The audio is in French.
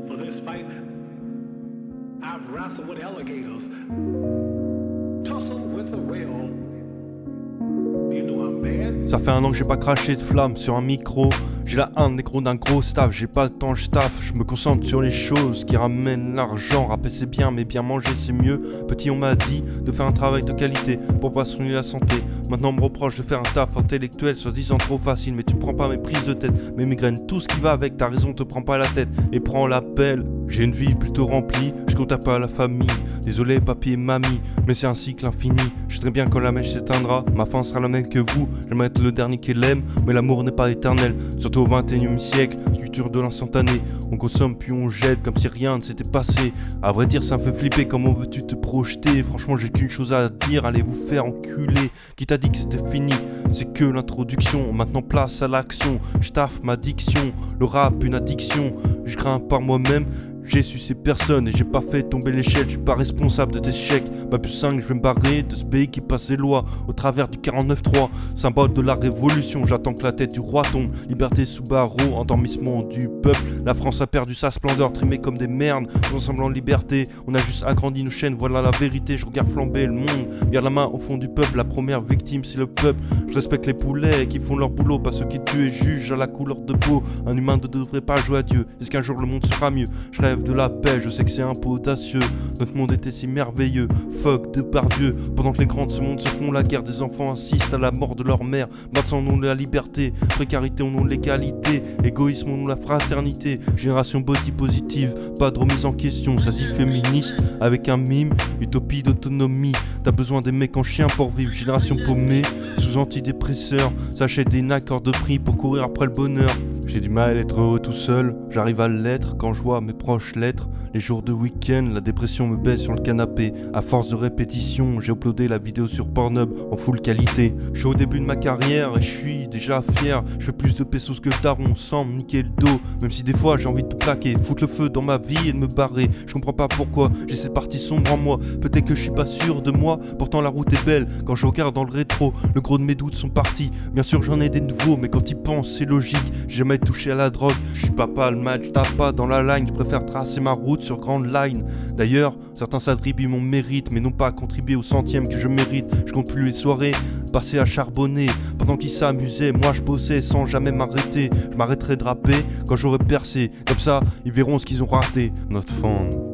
For this fight, I've wrestled with alligators, tussled with a whale. You know I'm bad. Ça fait 1 an que j'ai pas craché de flamme sur un micro. J'ai la haine négro d'un gros staff, j'ai pas le temps, je taffe. Je me concentre sur les choses qui ramènent l'argent. Rapper c'est bien, mais bien manger c'est mieux. Petit on m'a dit de faire un travail de qualité pour pas se ruiner la santé. Maintenant on me reproche de faire un taf intellectuel, soi-disant trop facile. Mais tu prends pas mes prises de tête, mes migraines, tout ce qui va avec. Ta raison te prend pas la tête et prends l'appel. J'ai une vie plutôt remplie, je compte pas à la famille. Désolé papy et mamie, mais c'est un cycle infini. Je sais très bien quand la mèche s'éteindra, ma fin sera la même que vous. J'aimerais être le dernier qui l'aime, mais l'amour n'est pas éternel. Surtout au 21e siècle, culture de l'instantané. On consomme puis on jette comme si rien ne s'était passé. À vrai dire ça me fait flipper, comment veux-tu te projeter? Franchement j'ai qu'une chose à dire, allez vous faire enculer. Qui t'a dit que c'était fini? C'est que l'introduction, maintenant place à l'action. Je taffe ma diction, le rap une addiction. Je grimpe par moi-même. J'ai sucé personne et j'ai pas fait tomber l'échelle. Je suis pas responsable de tes chèques. Pas plus 5, je vais me barrer de ce pays qui passe les lois au travers du 49.3. Symbole de la révolution, j'attends que la tête du roi tombe. Liberté sous barreau, endormissement du peuple. La France a perdu sa splendeur, trimée comme des merdes. Nous semblant liberté, on a juste agrandi nos chaînes, voilà la vérité. Je regarde flamber le monde, bien la main au fond du peuple. La première victime c'est le peuple. Je respecte les poulets qui font leur boulot, pas ceux qui tuent et jugent à la couleur de peau. Un humain ne devrait pas jouer à Dieu. Est-ce qu'un jour le monde sera mieux? Je rêve de la paix, je sais que c'est un peu audacieux. Notre monde était si merveilleux, fuck de par Dieu. Pendant que les grands de ce monde se font la guerre, des enfants assistent à la mort de leur mère. Battre au nom de la liberté, précarité au nom de l'égalité, égoïsme au nom de la fraternité. Génération body positive, pas de remise en question. Ça dit féministe avec un mime, utopie d'autonomie. T'as besoin des mecs en chien pour vivre. Génération paumée, sous antidépresseurs. S'achète des accords de prix pour courir après le bonheur. J'ai du mal à être heureux tout seul, j'arrive à l'être quand je vois mes proches l'être. Les jours de week-end, la dépression me baisse sur le canapé. À force de répétition, j'ai uploadé la vidéo sur Pornhub en full qualité. Je suis au début de ma carrière et je suis déjà fier. Je fais plus de pesos que Daron sans me niquer le dos. Même si des fois j'ai envie de tout plaquer, foutre le feu dans ma vie et de me barrer. Je comprends pas pourquoi, j'ai cette partie sombre en moi. Peut-être que je suis pas sûr de moi, pourtant la route est belle. Quand je regarde dans le rétro, le gros de mes doutes sont partis. Bien sûr j'en ai des nouveaux, mais quand ils pensent c'est logique. J'ai jamais touché à la drogue, je suis pas le match, tape pas dans la line. Je préfère tracer ma route sur grande line. D'ailleurs, certains s'attribuent mon mérite, mais non pas contribuer au centième que je mérite. Je compte plus les soirées, passer à charbonner. Pendant qu'ils s'amusaient, moi je bossais sans jamais m'arrêter. Je m'arrêterai de rapper quand j'aurai percé. Comme ça, ils verront ce qu'ils ont raté. Not fun.